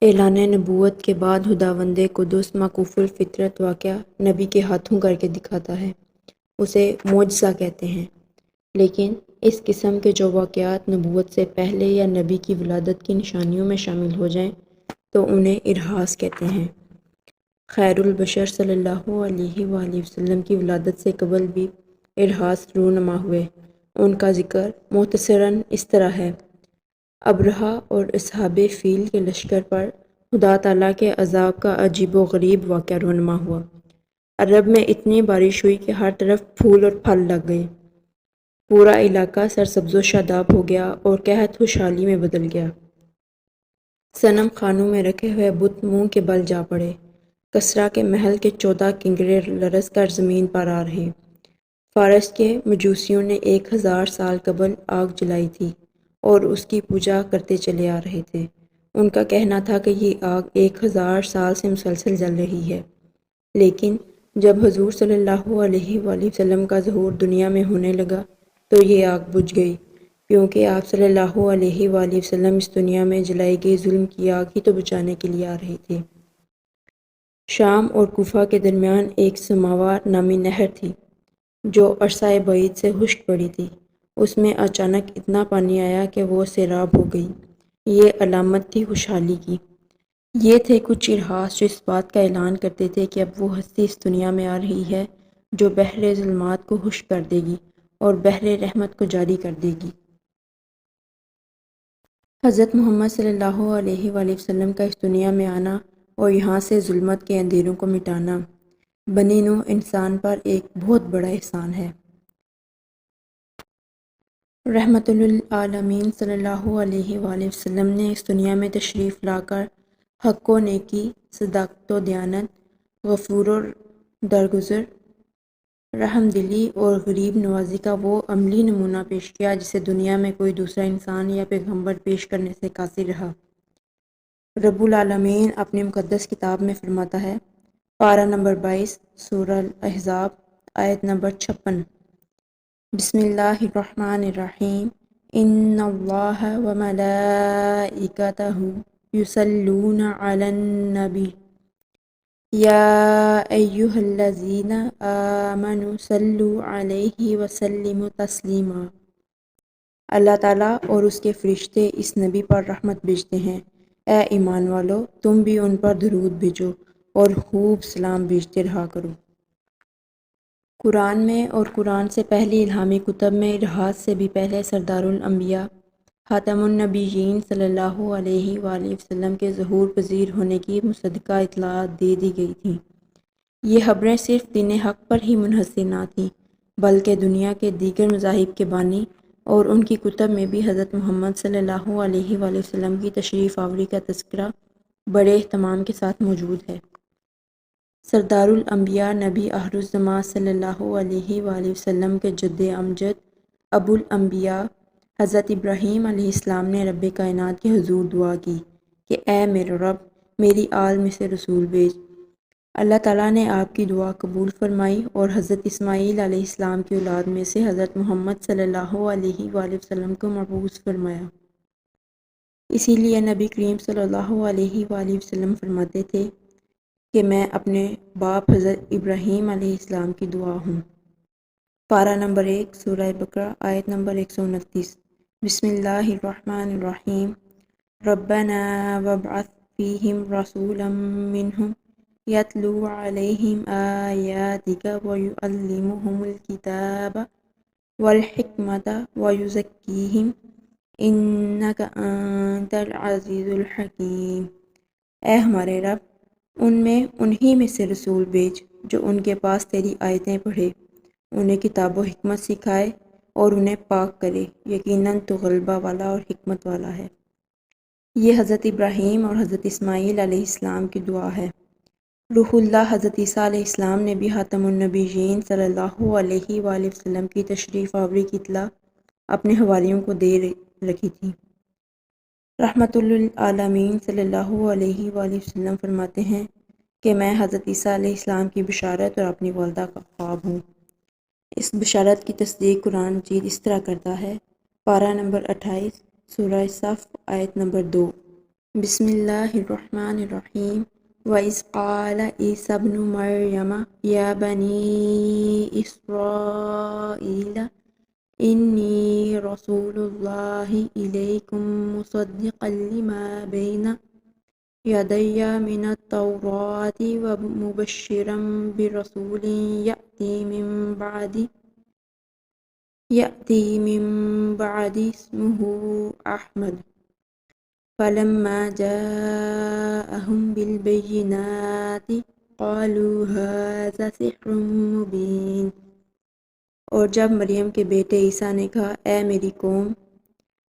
اعلان نبوت کے بعد خداوند قدس معکوف الفطرت واقعہ نبی کے ہاتھوں کر کے دکھاتا ہے، اسے معجزہ کہتے ہیں۔ لیکن اس قسم کے جو واقعات نبوت سے پہلے یا نبی کی ولادت کی نشانیوں میں شامل ہو جائیں تو انہیں ارہاس کہتے ہیں۔ خیر البشر صلی اللہ علیہ وآلہ وسلم کی ولادت سے قبل بھی ارہاس رونما ہوئے۔ ان کا ذکر مختصراً اس طرح ہے: ابرہہ اور اصحاب فیل کے لشکر پر خدا تعالیٰ کے عذاب کا عجیب و غریب واقعہ رونما ہوا۔ عرب میں اتنی بارش ہوئی کہ ہر طرف پھول اور پھل لگ گئے، پورا علاقہ سرسبز و شاداب ہو گیا اور قحط خوشحالی میں بدل گیا۔ صنم خانوں میں رکھے ہوئے بت منہ کے بل جا پڑے، کسریٰ کے محل کے 14 کنگرے لرز کر زمین پر آ رہے۔ فارس کے مجوسیوں نے 1000 سال قبل آگ جلائی تھی اور اس کی پوجا کرتے چلے آ رہے تھے۔ ان کا کہنا تھا کہ یہ آگ 1000 سال سے مسلسل جل رہی ہے، لیکن جب حضور صلی اللہ علیہ وآلہ وسلم کا ظہور دنیا میں ہونے لگا تو یہ آگ بجھ گئی، کیونکہ آپ صلی اللہ علیہ وآلہ وسلم اس دنیا میں جلائی گئی ظلم کی آگ ہی تو بجھانے کے لیے آ رہے تھے۔ شام اور کوفہ کے درمیان ایک سماوار نامی نہر تھی جو عرصہ بعید سے خشک پڑی تھی۔ اس میں اچانک اتنا پانی آیا کہ وہ سیراب ہو گئی۔ یہ علامت تھی خوشحالی کی۔ یہ تھے کچھ ارہاس جو اس بات کا اعلان کرتے تھے کہ اب وہ ہستی اس دنیا میں آ رہی ہے جو بحر ظلمات کو خشک کر دے گی اور بحر رحمت کو جاری کر دے گی۔ حضرت محمد صلی اللہ علیہ وآلہ وسلم کا اس دنیا میں آنا اور یہاں سے ظلمت کے اندھیروں کو مٹانا بنی نوع انسان پر ایک بہت بڑا احسان ہے۔ رحمت للعالمین صلی اللہ علیہ وآلہ وسلم نے اس دنیا میں تشریف لا کر حق و نیکی، صداقت و دیانت، غفور و درگزر، رحم دلی اور غریب نوازی کا وہ عملی نمونہ پیش کیا جسے دنیا میں کوئی دوسرا انسان یا پیغمبر پیش کرنے سے قاصر رہا۔ رب العالمین اپنی مقدس کتاب میں فرماتا ہے، پارہ نمبر 22 سورہ الاحزاب آیت نمبر 56، بسم اللہ الرحمن الرحیم، ان اللہ وملائکتہ یصلون علی النبی یا ایہا الذین آمنوا صلوا علیہ وسلموا تسلیما۔ اللہ تعالیٰ اور اس کے فرشتے اس نبی پر رحمت بھیجتے ہیں، اے ایمان والو تم بھی ان پر درود بھیجو اور خوب سلام بھیجتے رہا کرو۔ قرآن میں اور قرآن سے پہلی الہامی کتب میں ارہاس سے بھی پہلے سردار الانبیاء خاتم النبیین صلی اللہ علیہ وآلہ وسلم کے ظہور پذیر ہونے کی مصدقہ اطلاعات دے دی گئی تھیں۔ یہ خبریں صرف دین حق پر ہی منحصر نہ تھیں، بلکہ دنیا کے دیگر مذاہب کے بانی اور ان کی کتب میں بھی حضرت محمد صلی اللہ علیہ وآلہ وسلم کی تشریف آوری کا تذکرہ بڑے اہتمام کے ساتھ موجود ہے۔ سردار الانبیاء نبی آخر الزماں صلی اللہ علیہ وآلہ وسلم کے جد امجد ابو الانبیاء حضرت ابراہیم علیہ السلام نے رب کائنات کے حضور دعا کی کہ اے میرے رب، میری آل میں سے رسول بھیج۔ اللہ تعالیٰ نے آپ کی دعا قبول فرمائی اور حضرت اسماعیل علیہ السلام کی اولاد میں سے حضرت محمد صلی اللہ علیہ وآلہ وسلم کو مبعوث فرمایا۔ اسی لیے نبی کریم صلی اللہ علیہ وآلہ وسلم فرماتے تھے کہ میں اپنے باپ حضرت ابراہیم علیہ السلام کی دعا ہوں۔ پارہ نمبر 1 سورہ بقرہ آیت نمبر 129، بسم اللہ الرحمن الرحیم، ربنا وابعث فیہم رسولا منہم یتلو علیہم آیاتک ویعلمہم الکتاب والحکمۃ ویزکیہم انک انت العزیز الحکیم۔ اے ہمارے رب، ان میں انہی میں سے رسول بھیج جو ان کے پاس تیری آیتیں پڑھے، انہیں کتاب و حکمت سکھائے اور انہیں پاک کرے، یقیناً تو غلبہ والا اور حکمت والا ہے۔ یہ حضرت ابراہیم اور حضرت اسماعیل علیہ السلام کی دعا ہے۔ روح اللہ حضرت عیسیٰ علیہ السلام نے بھی خاتم النبیین صلی اللہ علیہ وآلہ وسلم کی تشریف آوری کی اطلاع اپنے حواریوں کو دے رکھی تھی۔ رحمت للعالمین صلی اللہ علیہ وآلہ وسلم فرماتے ہیں کہ میں حضرت عیسیٰ علیہ السلام کی بشارت اور اپنی والدہ کا خواب ہوں۔ اس بشارت کی تصدیق قرآن مجید اس طرح کرتا ہے، پارہ نمبر 28 سورہ صف آیت نمبر 2، بسم اللہ الرحمن الرحیم وَإِذْ قَالَ عِيسَى ابْنُ مَرْيَمَ يَا بَنِي إِسْرَائِيلَ إِنِّي رَسُولُ اللَّهِ إِلَيْكُمْ مُصَدِّقًا لِمَا بَيْنَ يَدَيَّ مِنَ التَّوْرَاةِ وَمُبَشِّرًا بِرَسُولٍ يَأْتِي من بعد اسمه أحمد فلما جاءهم بالبينات قالوا هذا سحر مبين۔ اور جب مریم کے بیٹے عیسیٰ نے کہا اے میری قوم،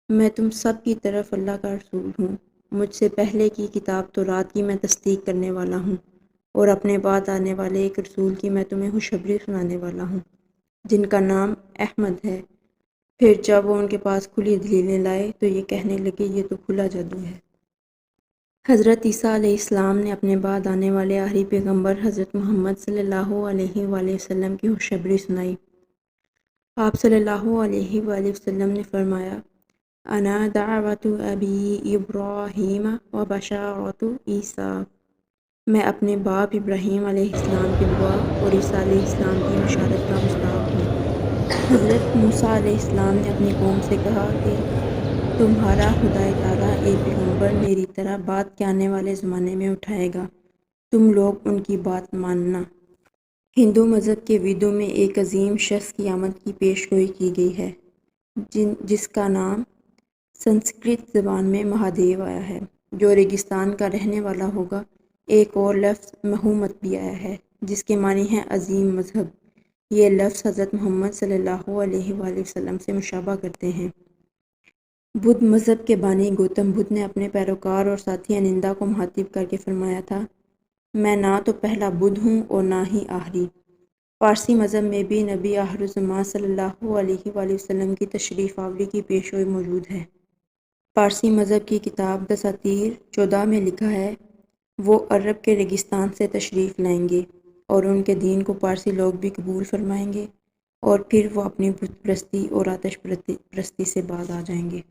میں تم سب کی طرف اللہ کا رسول ہوں، مجھ سے پہلے کی کتاب تورات کی میں تصدیق کرنے والا ہوں، اور اپنے بعد آنے والے ایک رسول کی میں تمہیں خوشخبری سنانے والا ہوں جن کا نام احمد ہے۔ پھر جب وہ ان کے پاس کھلی دلیلیں لائے تو یہ کہنے لگے یہ تو کھلا جادو ہے۔ حضرت عیسیٰ علیہ السلام نے اپنے بعد آنے والے آخری پیغمبر حضرت محمد صلی اللہ علیہ وآلہ وسلم کی خوشخبری سنائی۔ آپ صلی اللہ علیہ وآلہ وسلم نے فرمایا انا دعوت ابی ابراہیم و بشارت عیسیٰ، میں اپنے باپ ابراہیم علیہ السلام کی دعا اور عیسیٰ علیہ السلام کی بشارت کا مصداق ہوں۔ حضرت موسیٰ علیہ السلام نے اپنی قوم سے کہا کہ تمہارا خدا تعالیٰ ایک پیغمبر میری طرح بعد کے آنے والے زمانے میں اٹھائے گا، تم لوگ ان کی بات ماننا۔ ہندو مذہب کے ویدوں میں ایک عظیم شخص کی آمد کی پیش گوئی کی گئی ہے جس کا نام سنسکرت زبان میں مہادیو آیا ہے، جو ریگستان کا رہنے والا ہوگا۔ ایک اور لفظ مہومت بھی آیا ہے جس کے معنی ہے عظیم مذہب۔ یہ لفظ حضرت محمد صلی اللہ علیہ وآلہ وسلم سے مشابہ کرتے ہیں۔ بدھ مذہب کے بانی گوتم بدھ نے اپنے پیروکار اور ساتھی انندا کو مخاطب کر کے فرمایا تھا میں نہ تو پہلا بدھ ہوں اور نہ ہی آخری۔ پارسی مذہب میں بھی نبی آخر الزماں صلی اللہ علیہ وآلہ وسلم کی تشریف آوری کی پیشگوئی موجود ہے۔ پارسی مذہب کی کتاب دساتیر 14 میں لکھا ہے وہ عرب کے ریگستان سے تشریف لائیں گے اور ان کے دین کو پارسی لوگ بھی قبول فرمائیں گے، اور پھر وہ اپنی بت پرستی اور آتش پرستی سے باز آ جائیں گے۔